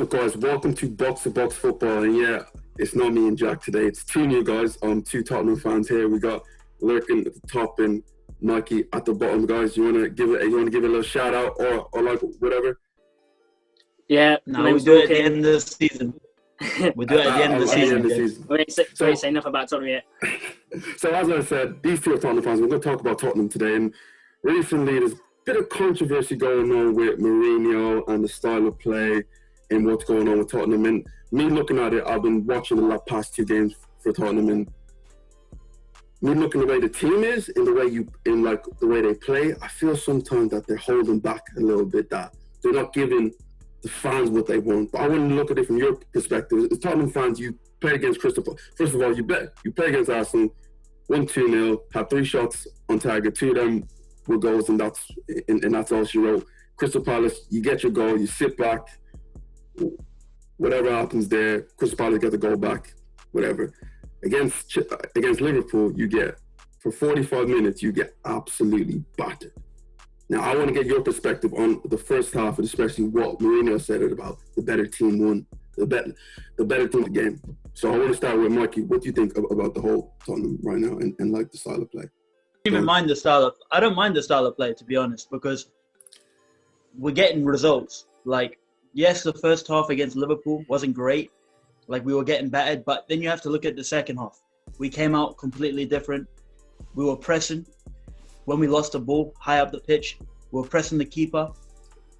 up, guys? Welcome to Box to Box Football. And yeah, it's not me and Jack today. It's two new guys. Two Tottenham fans here. We got Lorcan at the top and Mikey at the bottom, guys. You wanna give it a little shout out or like whatever? Yeah, no, we'll do it at the end of the season. We'll do it at the end of the season. We ain't say enough about Tottenham yet. So as I said, these two are Tottenham fans. We're going to talk about Tottenham today. And recently, there's a bit of controversy going on with Mourinho and the style of play and what's going on with Tottenham. And me looking at it, I've been watching the past two games for Tottenham, and me looking at the way the team is and the way they play, I feel sometimes that they're holding back a little bit, that they're not giving the fans what they want. But I want to look at it from your perspective. As Tottenham fans, you play against Crystal Palace. First of all, you play against Arsenal, 1-2-0, had 3 shots on target, 2 of them were goals, and that's all she wrote. Crystal Palace, you get your goal, you sit back, whatever happens there, Crystal Palace get the goal back, whatever. Against Liverpool, you get, for 45 minutes, you get absolutely battered. Now, I want to get your perspective on the first half, and especially what Mourinho said about the better team won, the better team the game. So I want to start with Mikey. What do you think about the whole Tottenham right now and like the style of play? I don't mind the style of play, to be honest, because we're getting results. Like, yes, the first half against Liverpool wasn't great. Like, we were getting battered, but then you have to look at the second half. We came out completely different. We were pressing. When we lost the ball high up the pitch, we were pressing the keeper.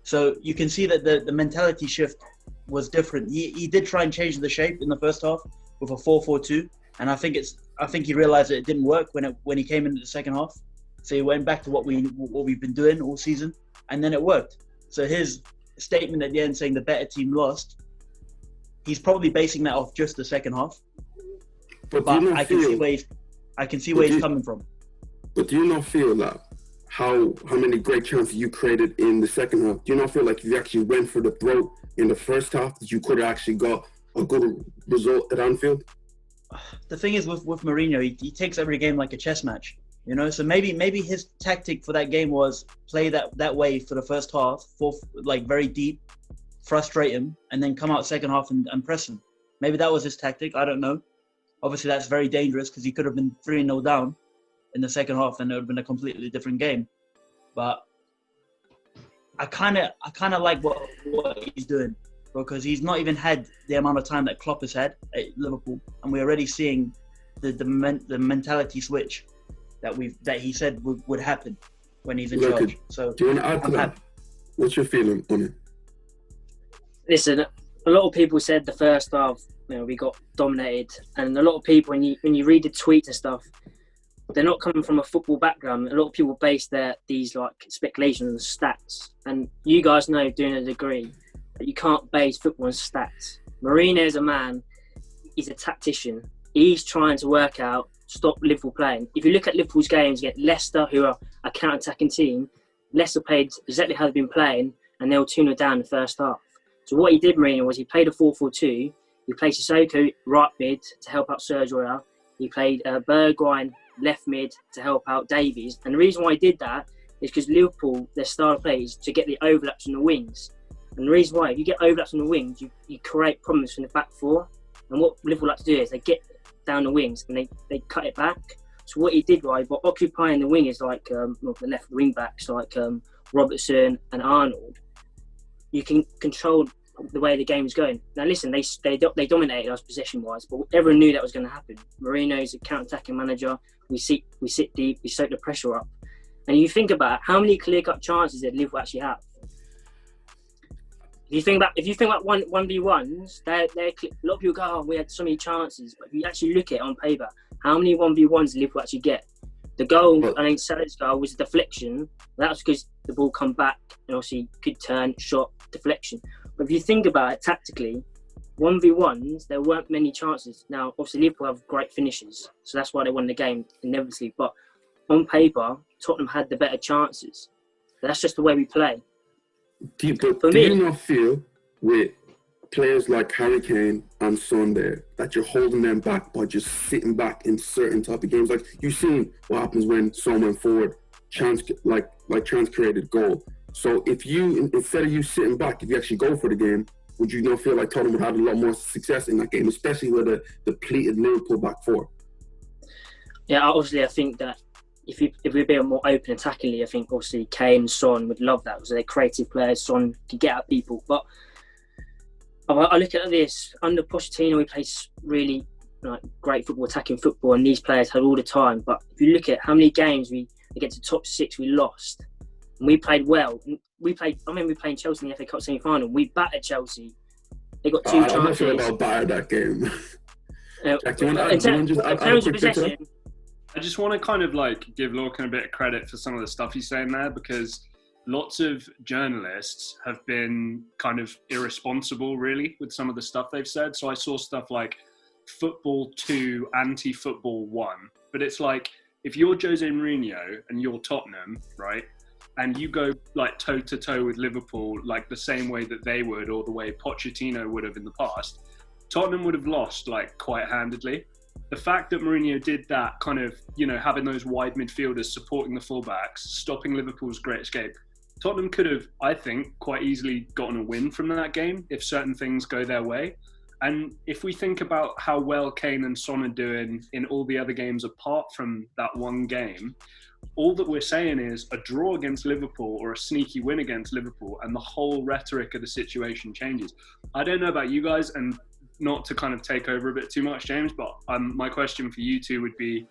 So you can see that the mentality shift was different. He did try and change the shape in the first half with a 4-4-2, and I think he realized that it didn't work when he came into the second half. So he went back to what we've been doing all season, and then it worked. So his statement at the end saying the better team lost, he's probably basing that off just the second half. But I can see where he's coming from. But do you not feel that how many great chances you created in the second half? Do you not feel like if you actually went for the throat in the first half, that you could have actually got a good result at Anfield? The thing is with Mourinho, he takes every game like a chess match, you know. So maybe his tactic for that game was play that way for the first half, very deep, frustrate him, and then come out second half and press him. Maybe that was his tactic. I don't know. Obviously, that's very dangerous because he could have been 3-0 down in the second half, and it would have been a completely different game. But I kind of like what he's doing, because he's not even had the amount of time that Klopps has had at Liverpool, and we're already seeing the mentality switch that he said would happen when he's in charge. So do you want to add to that? What's your feeling on it? Listen, a lot of people said the first half, we got dominated, and a lot of people, when you read the tweets and stuff, they're not coming from a football background. A lot of people base these speculations on stats. And you guys know, doing a degree, that you can't base football on stats. Mourinho is a man, he's a tactician. He's trying to work out, stop Liverpool playing. If you look at Liverpool's games against Leicester, who are a counter-attacking team, Leicester played exactly how they've been playing, and they were 2-0 down in the first half. So what he did, Mourinho, was he played a 4-4-2. He played Sissoko right mid to help out Serge Aurier. He played Bergwijn left mid to help out Davies. And the reason why he did that is because Liverpool, their style of play is to get the overlaps on the wings. And the reason why, if you get overlaps on the wings, you create problems from the back four. And what Liverpool like to do is they get down the wings and they cut it back. So what he did, right, by occupying the wingers like the left wing backs like Robertson and Arnold, you can control the way the game is going. Now listen, they dominated us possession-wise, but everyone knew that was going to happen. Mourinho's a counter-attacking manager. We sit deep, we soak the pressure up. And you think about how many clear-cut chances did Liverpool actually have? If you think about 1v1s, a lot of people go, "Oh, we had so many chances." But if you actually look at it on paper, how many 1v1s did Liverpool actually get? The goal, I think Salah's goal was a deflection. That was because the ball come back and obviously good turn, shot, deflection. But if you think about it tactically, 1v1s, there weren't many chances. Now, obviously, Liverpool have great finishes, so that's why they won the game inevitably. But on paper, Tottenham had the better chances. That's just the way we play. Do you not feel with players like Harry Kane and Son there that you're holding them back by just sitting back in certain type of games? Like, you've seen what happens when Son went forward, chance created goal. So if you, instead of you sitting back, if you actually go for the game, would you not feel like Tottenham would have a lot more success in that game, especially with a depleted Liverpool back four? Yeah, obviously, I think that if we're being more open attackingly, I think obviously Kane and Son would love that because they're creative players. Son can get at people. But I look at this, under Pochettino, we played really great football, attacking football, and these players had all the time. But if you look at how many games against the top six we lost, and we played well. I remember playing Chelsea in the FA Cup semi-final. We battered Chelsea. They got two chances. I'm not sure about battered that game. Jack, in terms of possession, I just want to kind of give Lorcan a bit of credit for some of the stuff he's saying there, because lots of journalists have been kind of irresponsible, really, with some of the stuff they've said. So I saw stuff like football 2, anti-football 1. But it's like, if you're Jose Mourinho and you're Tottenham, right, and you go toe-to-toe with Liverpool the same way that they would, or the way Pochettino would have in the past, Tottenham would have lost quite handedly. The fact that Mourinho did that, kind of, having those wide midfielders supporting the fullbacks, stopping Liverpool's great escape, Tottenham could have, I think, quite easily gotten a win from that game if certain things go their way. And if we think about how well Kane and Son are doing in all the other games apart from that one game, all that we're saying is a draw against Liverpool or a sneaky win against Liverpool, and the whole rhetoric of the situation changes. I don't know about you guys, and not to kind of take over a bit too much, James, but my question for you two would be,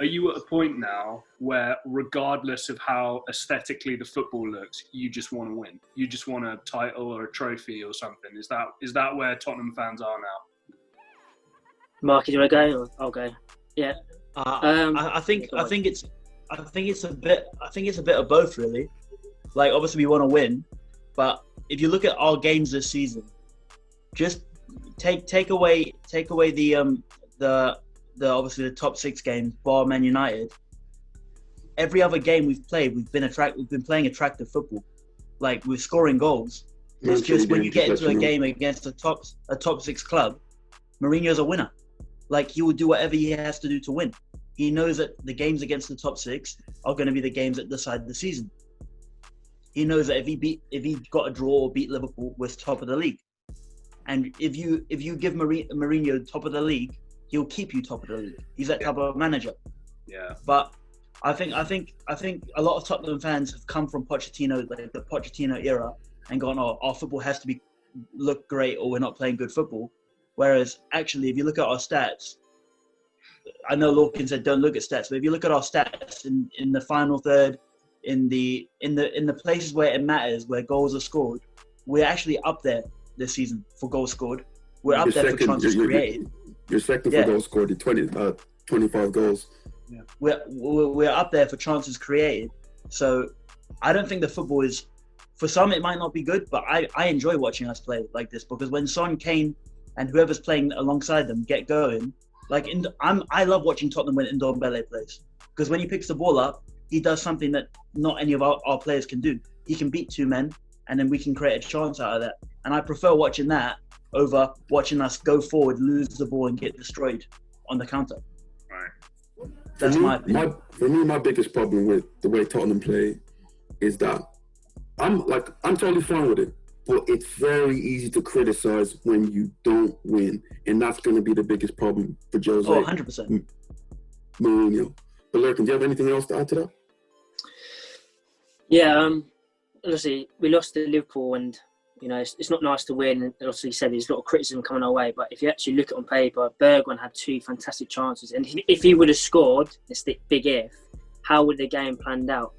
are you at a point now where, regardless of how aesthetically the football looks, you just want to win? You just want a title or a trophy or something? Is that where Tottenham fans are now? Mark, do you want to go? Or I'll go. Yeah. I think it's a bit of both, really. Obviously we want to win, but if you look at our games this season, just take away the obviously the top 6 games, bar Man United. Every other game we've played, we've been playing attractive football. We're scoring goals. It's just when you get into a game against a top 6 club, Mourinho's a winner. He will do whatever he has to do to win. He knows that the games against the top 6 are going to be the games that decide the season. He knows that if he got a draw or beat Liverpool, we're top of the league. And if you give Mourinho top of the league, he'll keep you top of the league. He's that type of manager. Yeah. But I think a lot of Tottenham fans have come from Pochettino, the Pochettino era, and gone, "Oh, our football has to look great, or we're not playing good football." Whereas actually, if you look at our stats, I know Lorcan said don't look at stats, but if you look at our stats in the final third, in the places where it matters, where goals are scored, we're actually up there this season for goals scored. We're up there for chances created. You're second for goals scored. You're 25 goals. Yeah. We're up there for chances created. So I don't think the football is, for some it might not be good, but I enjoy watching us play like this, because when Son, Kane, and whoever's playing alongside them get going, I love watching Tottenham when Ndombele plays, because when he picks the ball up, he does something that not any of our players can do. He can beat 2 men, and then we can create a chance out of that. And I prefer watching that over watching us go forward, lose the ball, and get destroyed on the counter. Right. That's my opinion. For me, my biggest problem with the way Tottenham play is that I'm totally fine with it, but it's very easy to criticize when you don't win, and that's going to be the biggest problem for Jose. 100%. Mourinho. But Lorcan, do you have anything else to add to that? Yeah, obviously we lost to Liverpool, and it's not nice to win. And obviously, said there's a lot of criticism coming our way. But if you actually look at it on paper, Bergwijn had 2 fantastic chances, and if he would have scored, it's the big if. How would the game planned out?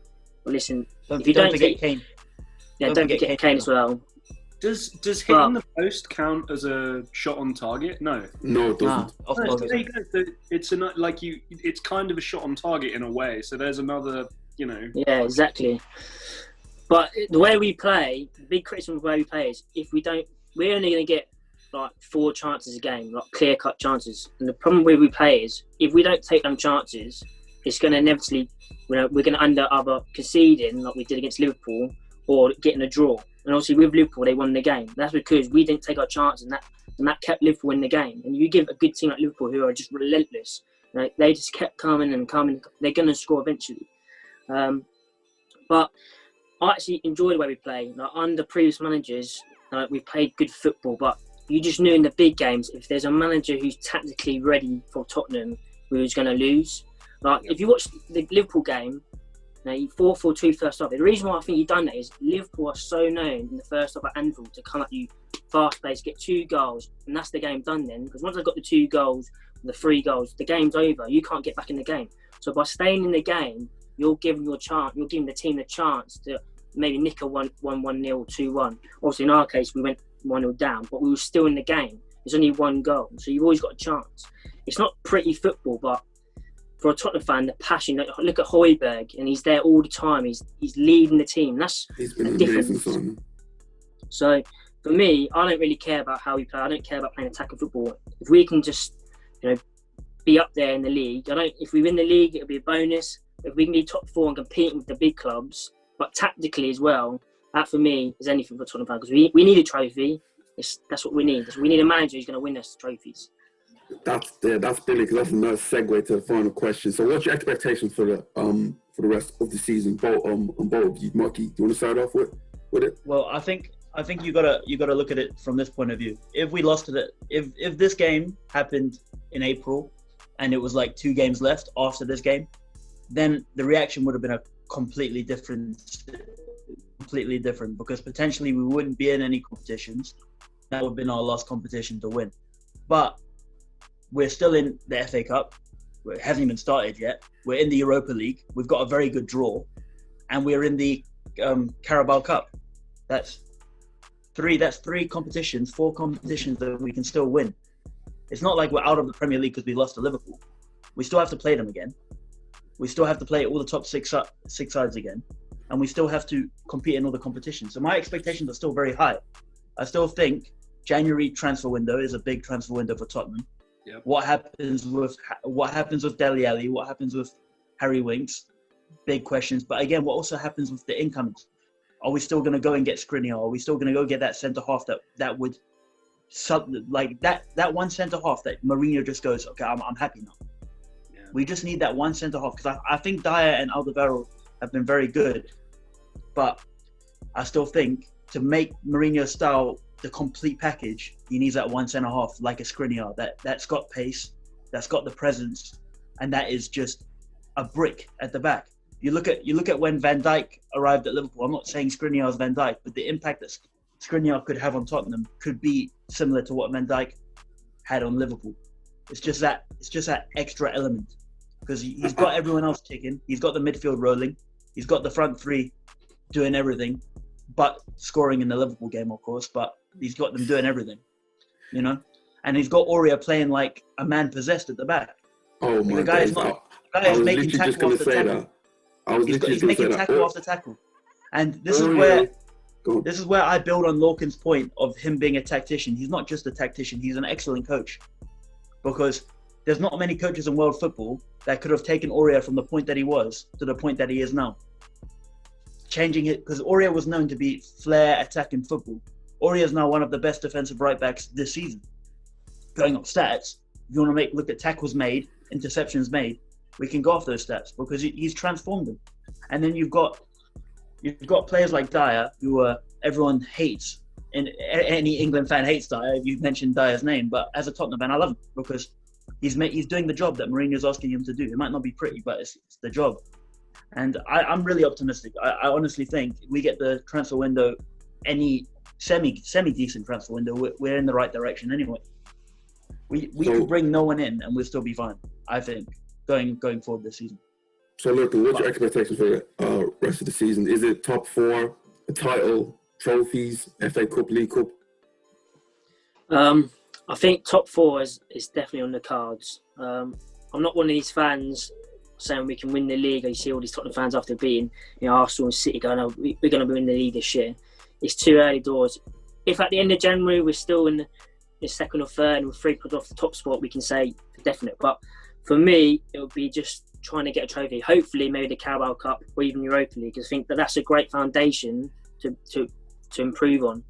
Well, listen, if you don't forget Kane. Yeah, don't forget Kane as well. Does hitting the post count as a shot on target? No, it doesn't. It's kind of a shot on target in a way. So there's another, Yeah, exactly. But the way we play, the big criticism of the way we play is we're only going to get 4 chances a game, clear-cut chances. And the problem where we play is if we don't take them chances, it's going to inevitably, we're going to end up either conceding like we did against Liverpool or getting a draw. And obviously with Liverpool, they won the game. That's because we didn't take our chances, and that kept Liverpool in the game. And you give a good team like Liverpool, who are just relentless, they just kept coming and coming. They're going to score eventually. But I actually enjoy the way we play. Under previous managers, we've played good football, but you just knew in the big games, if there's a manager who's tactically ready for Tottenham, we was going to lose. Like, if you watch the Liverpool game, you 4-4-2 first half. The reason why I think you've done that is Liverpool are so known in the first half at Anfield to come at you fast-paced, get 2 goals, and that's the game done then. Because once they've got the 2 goals, the 3 goals, the game's over. You can't get back in the game. So by staying in the game, you're giving the team the chance to maybe nick a 1-0, 2-1. Obviously, in our case, we went 1-0 down, but we were still in the game. There's only 1 goal, so you've always got a chance. It's not pretty football, but for a Tottenham fan, the passion. Look at Højbjerg, and he's there all the time. He's leading the team. He's been a amazing, difference. son. So for me, I don't really care about how we play. I don't care about playing attacking football. If we can just, be up there in the league. If we win the league, it'll be a bonus. If we can be top 4 and competing with the big clubs, but tactically as well, that for me is anything for Tottenham fans, because we need a trophy. That's what we need. We need a manager who's going to win us trophies. That's brilliant, because that's a nice segue to the final question. So, what's your expectations for the rest of the season, on both of you? Marky, do you want to start off with it? Well, I think you gotta look at it from this point of view. If we lost it, if this game happened in April, and it was like 2 games left after this game, then the reaction would have been a completely different, because potentially we wouldn't be in any competitions. That would have been our last competition to win. But we're still in the FA Cup. It hasn't even started yet. We're in the Europa League. We've got a very good draw. And we're in the Carabao Cup. That's 4 competitions that we can still win. It's not like we're out of the Premier League because we lost to Liverpool. We still have to play them again. We still have to play all the top 6 sides again. And we still have to compete in all the competitions. So my expectations are still very high. I still think January transfer window is a big transfer window for Tottenham. Yep. What happens with Dele Alli? What happens with Harry Winks? Big questions. But again, what also happens with the incomings? Are we still going to go and get Skriniar? Are we still going to go get that centre half that would like that one centre half that Mourinho just goes, okay, I'm happy now. Yeah. We just need that one centre half, because I think Dyer and Alderweireld have been very good, but I still think to make Mourinho's style the complete package, he needs that one centre half like a Skriniar that's got pace, that's got the presence, and that is just a brick at the back. You look at when Van Dijk arrived at Liverpool. I'm not saying Skriniar's Van Dijk, but the impact that Skriniar could have on Tottenham could be similar to what Van Dijk had on Liverpool. It's just that extra element, because he's got everyone else ticking. He's got the midfield rolling. He's got the front 3 doing everything, but scoring in the Liverpool game, of course. But he's got them doing everything, And he's got Aurier playing like a man possessed at the back. Oh my God! The guy is making tackle after tackle. He's making tackle after tackle, and this is where I build on Lorcan's point of him being a tactician. He's not just a tactician; he's an excellent coach, because there's not many coaches in world football that could have taken Aurier from the point that he was to the point that he is now. Changing it, because Aurier was known to be flair attacking football. Aurier is now one of the best defensive right backs this season. Going off stats, if you want to look at tackles made, interceptions made, we can go off those stats, because he's transformed them. And then you've got players like Dyer, who everyone hates, and any England fan hates Dyer. You mentioned Dyer's name, but as a Tottenham fan, I love him, because he's doing the job that Mourinho's asking him to do. It might not be pretty, but it's the job. And I'm really optimistic. I honestly think we get the transfer window, any semi-decent transfer window, we're in the right direction anyway. We could bring no one in and we'll still be fine, I think, going forward this season. So, look, what's your expectations for the rest of the season? Is it top 4, a title, trophies, FA Cup, League Cup? I think top 4 is definitely on the cards. I'm not one of these fans saying we can win the league. You see all these Tottenham fans after beating Arsenal and City going, oh, we're going to win the league this year. It's too early doors. If at the end of January we're still in the 2nd or 3rd and we're 3 points off the top spot, we can say for definite. But for me, it would be just trying to get a trophy. Hopefully, maybe the Carabao Cup or even Europa League. I think that's a great foundation to improve on.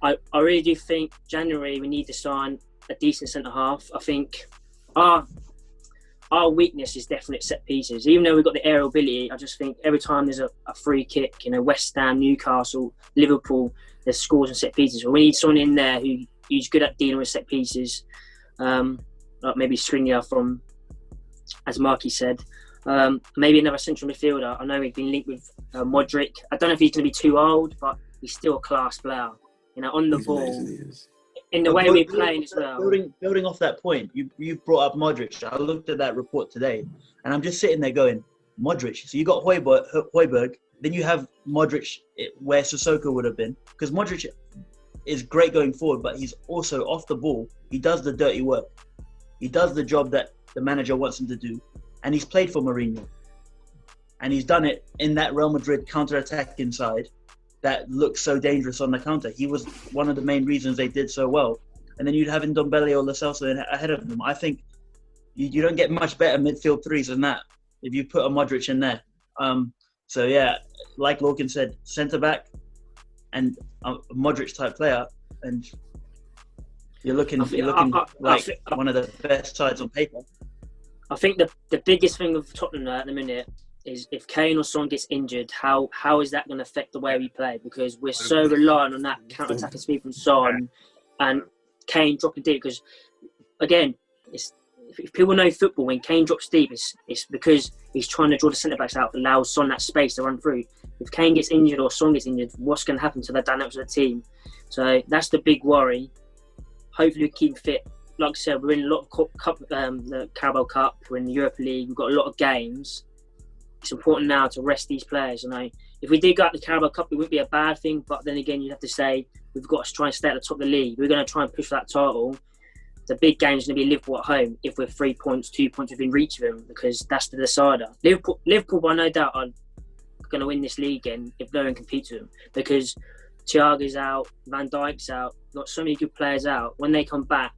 I really do think January we need to sign a decent centre half. I think our weakness is definite set pieces. Even though we've got the aerial ability, I just think every time there's a free kick, West Ham, Newcastle, Liverpool, there's scores and set pieces. So we need someone in there who's good at dealing with set pieces. Like maybe Skriniar from, as Marky said. Maybe another central midfielder. I know we've been linked with Modric. I don't know if he's going to be too old, but he's still a class player. On the ball, in the way we're playing as well. Building off that point, you brought up Modric. I looked at that report today, and I'm just sitting there going, Modric. So you got Højbjerg, then you have Modric where Sissoko would have been, because Modric is great going forward, but he's also off the ball. He does the dirty work. He does the job that the manager wants him to do. And he's played for Mourinho. And he's done it in that Real Madrid counter-attacking side that looks so dangerous on the counter. He was one of the main reasons they did so well. And then you'd have Ndombele or Lo Celso ahead of them. I think you don't get much better midfield threes than that if you put a Modric in there. So yeah, like Lorcan said, centre-back and a Modric-type player. And you're looking like one of the best sides on paper. I think the biggest thing with Tottenham at the minute is if Kane or Son gets injured, how is that going to affect the way we play? Because we're so reliant on that counter-attacking speed from Son and Kane dropping deep. Because, again, if people know football, when Kane drops deep, it's because he's trying to draw the centre-backs out, allows Son that space to run through. If Kane gets injured or Son gets injured, what's going to happen to the dynamics of the team? So that's the big worry. Hopefully we keep fit. Like I said, we're in a lot of the Carabao Cup, we're in the Europa League, we've got a lot of games. It's important now to rest these players. If we did go out the Carabao Cup, it wouldn't be a bad thing, but then again, you have to say, we've got to try and stay at the top of the league. We're going to try and push for that title. The big game is going to be Liverpool at home, if we're 3 points, 2 points within reach of them, because that's the decider. Liverpool, by no doubt, are going to win this league again if no one competes with them, because Thiago's out, Van Dijk's out, got so many good players out. When they come back,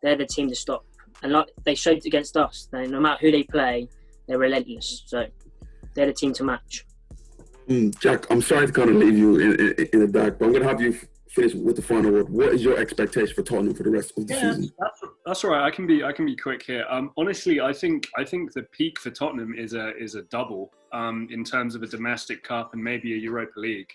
they're the team to stop. And like they showed it against us, no matter who they play, they're relentless. So they're the team to match. Jack, I'm sorry to kind of leave you in the dark, but I'm going to have you finish with the final word. What is your expectation for Tottenham for the rest of the season? That's all right. I can be quick here. Honestly, I think the peak for Tottenham is a double in terms of a domestic cup and maybe a Europa League.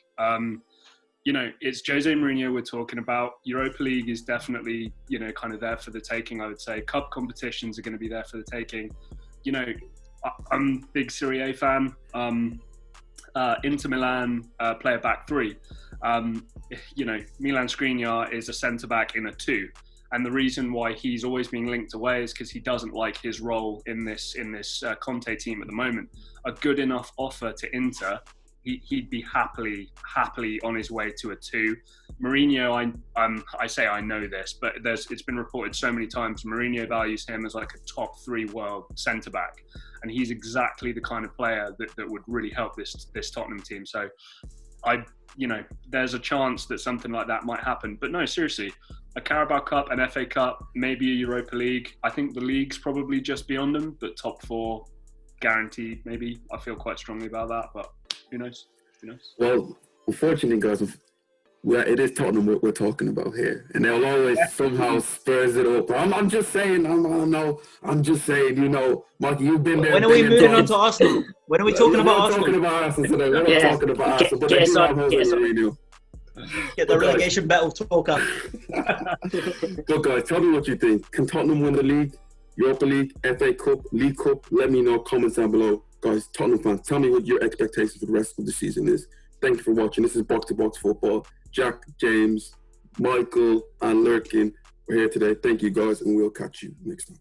It's Jose Mourinho we're talking about. Europa League is definitely, kind of there for the taking, I would say. Cup competitions are going to be there for the taking. I'm a big Serie A fan. Inter Milan play a back three. Milan Skriniar is a centre-back in a 2. And the reason why he's always being linked away is because he doesn't like his role in this Conte team at the moment. A good enough offer to Inter, he'd be happily on his way to a 2. Mourinho, I say I know this, but it's been reported so many times. Mourinho values him as like a top 3 world centre back, and he's exactly the kind of player that would really help this Tottenham team. So, there's a chance that something like that might happen. But no, seriously, a Carabao Cup, an FA Cup, maybe a Europa League. I think the league's probably just beyond them, but top 4 guaranteed. Maybe I feel quite strongly about that, but. Who knows? Well, unfortunately, guys, it is Tottenham what we're talking about here, and they'll always somehow spurs it up. I'm just saying. I'm just saying. Marky, you've been there. When are we moving on to Arsenal? When are we talking about Arsenal? We're talking about Arsenal today. We're not talking about Arsenal, but they do have Jose Mourinho. Get the relegation battle talk up. But guys, tell me what you think. Can Tottenham win the league, Europa League, FA Cup, League Cup? Let me know. Comments down below. Guys, Tottenham fans, tell me what your expectations for the rest of the season is. Thank you for watching. This is Box to Box Football. Jack, James, Michael, and Lorcan were here today. Thank you, guys, and we'll catch you next time.